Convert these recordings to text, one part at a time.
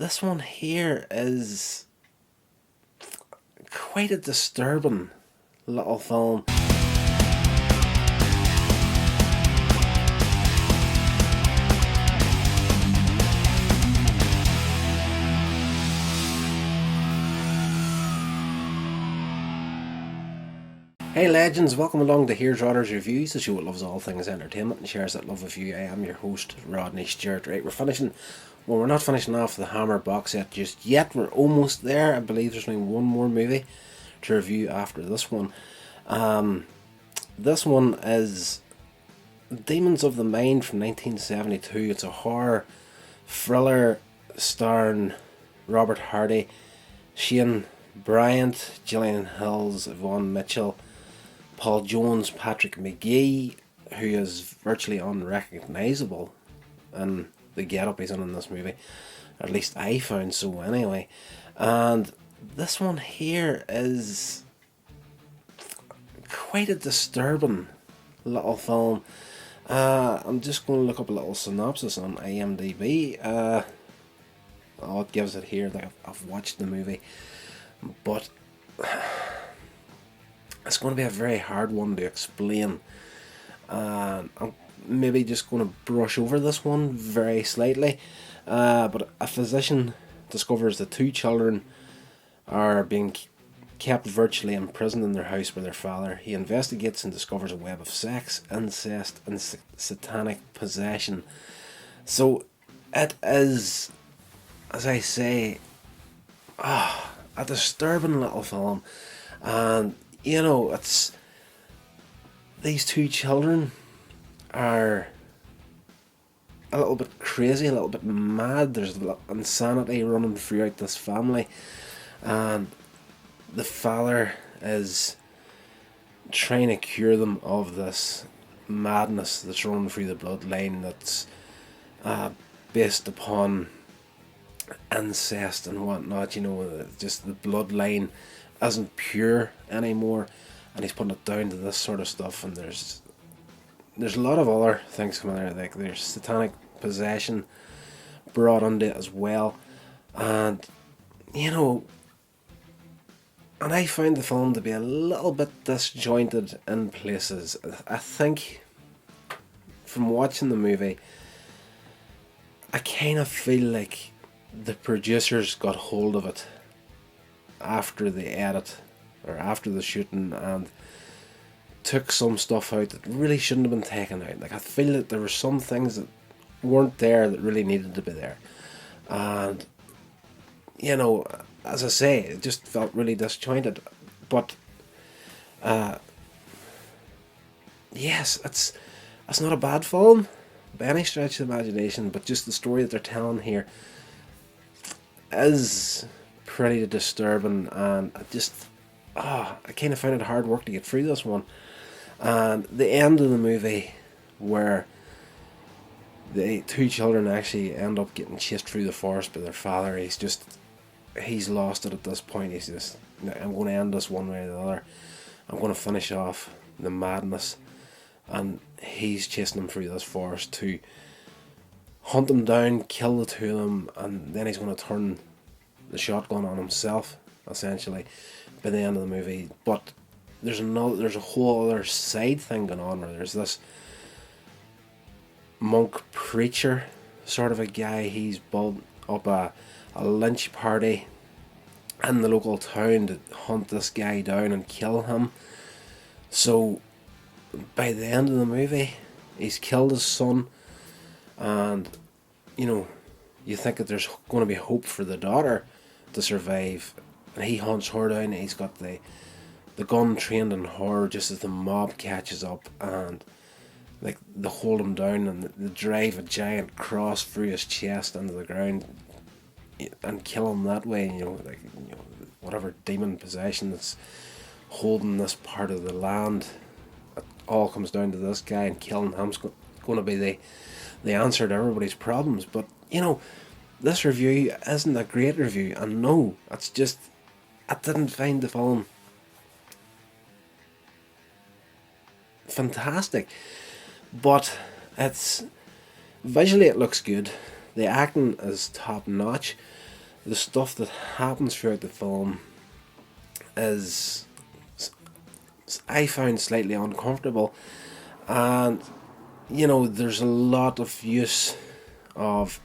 this one here is quite a disturbing little film. Hey legends, welcome along to Here's Rodder's Reviews, the show that loves all things entertainment and shares that love with you. I am your host, Rodney Stewart. Right, we're not finishing off the Hammer box set just yet. We're almost there. I believe there's only one more movie to review after this one. This one is Demons of the Mind from 1972. It's a horror thriller starring Robert Hardy, Shane Bryant, Gillian Hills, Yvonne Mitchell, Paul Jones, Patrick McGee, who is virtually unrecognisable in the get-up he's in this movie. At least I found so anyway. And this one here is quite a disturbing little film. I'm just going to look up a little synopsis on IMDb. It gives it here that I've watched the movie, but it's going to be a very hard one to explain. I'm maybe just going to brush over this one very slightly. But a physician discovers that two children are being kept virtually imprisoned in their house by their father. He investigates and discovers a web of sex, incest, and satanic possession. So it is, as I say, a disturbing little film. And it's these two children are a little bit crazy, a little bit mad. There's a little insanity running throughout this family, and the father is trying to cure them of this madness that's running through the bloodline that's based upon incest and whatnot. Just the bloodline isn't pure anymore, and he's putting it down to this sort of stuff. And there's a lot of other things coming out, like there's satanic possession brought into it as well. And and I find the film to be a little bit disjointed in places. I think from watching the movie, I kind of feel like the producers got hold of it after the edit or after the shooting and took some stuff out that really shouldn't have been taken out. Like, I feel that there were some things that weren't there that really needed to be there. And as I say, it just felt really disjointed. But yes, it's not a bad film by any stretch of the imagination, but just the story that they're telling here is pretty disturbing, and I kind of found it hard work to get through this one. And the end of the movie, where the two children actually end up getting chased through the forest by their father, he's lost it at this point. He's just, I'm going to end this one way or the other. I'm going to finish off the madness. And he's chasing them through this forest to hunt them down, kill the two of them, and then he's going to turn the shotgun on himself, essentially, by the end of the movie. But there's a whole other side thing going on, where there's this monk preacher sort of a guy. He's built up a lynch party in the local town to hunt this guy down and kill him. So by the end of the movie, he's killed his son, and you think that there's going to be hope for the daughter to survive, and he hunts her down, and he's got the gun trained on her just as the mob catches up, and like they hold him down and they drive a giant cross through his chest into the ground and kill him that way. Whatever demon possession that's holding this part of the land, it all comes down to this guy, and killing him's going to be the answer to everybody's problems. But this review isn't a great review, and no, it's just I didn't find the film fantastic, but it's visually it looks good. The acting is top notch. The stuff that happens throughout the film is, I found, slightly uncomfortable, and there's a lot of use of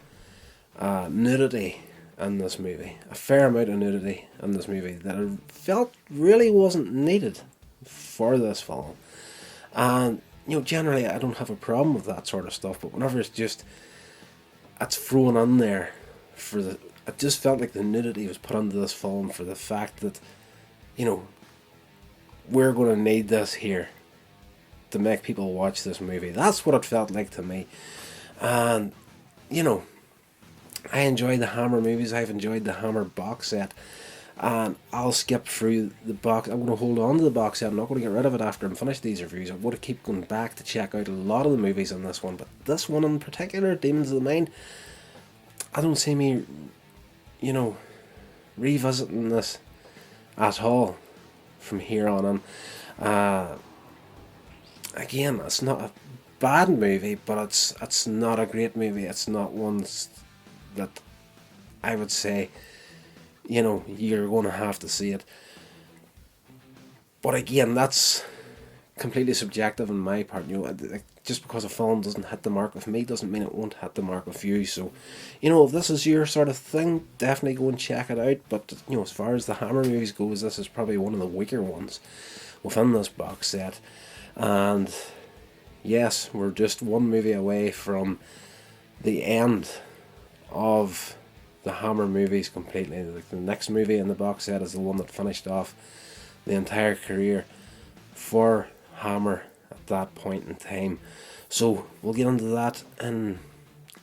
nudity in this movie, a fair amount of nudity in this movie that I felt really wasn't needed for this film. And generally I don't have a problem with that sort of stuff, but whenever it's thrown in there it just felt like the nudity was put into this film for the fact that we're going to need this here to make people watch this movie. That's what it felt like to me. And I enjoy the Hammer movies. I've enjoyed the Hammer box set, and I'll skip through the box. I'm going to hold on to the box set. I'm not going to get rid of it after I'm finished these reviews. I'm going to keep going back to check out a lot of the movies on this one, but this one in particular, Demons of the Mind, I don't see me revisiting this at all from here on in. Again, it's not a bad movie, but it's not a great movie. It's not one that I would say you're going to have to see it. But again, that's completely subjective on my part. Just because a film doesn't hit the mark with me doesn't mean it won't hit the mark with you. So if this is your sort of thing, definitely go and check it out. But as far as the Hammer movies goes, this is probably one of the weaker ones within this box set. And yes, we're just one movie away from the end of the Hammer movies completely. Like, the next movie in the box set is the one that finished off the entire career for Hammer at that point in time. So we'll get into that in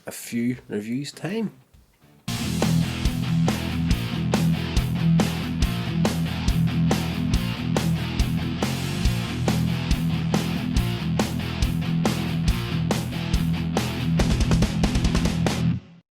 a few reviews time.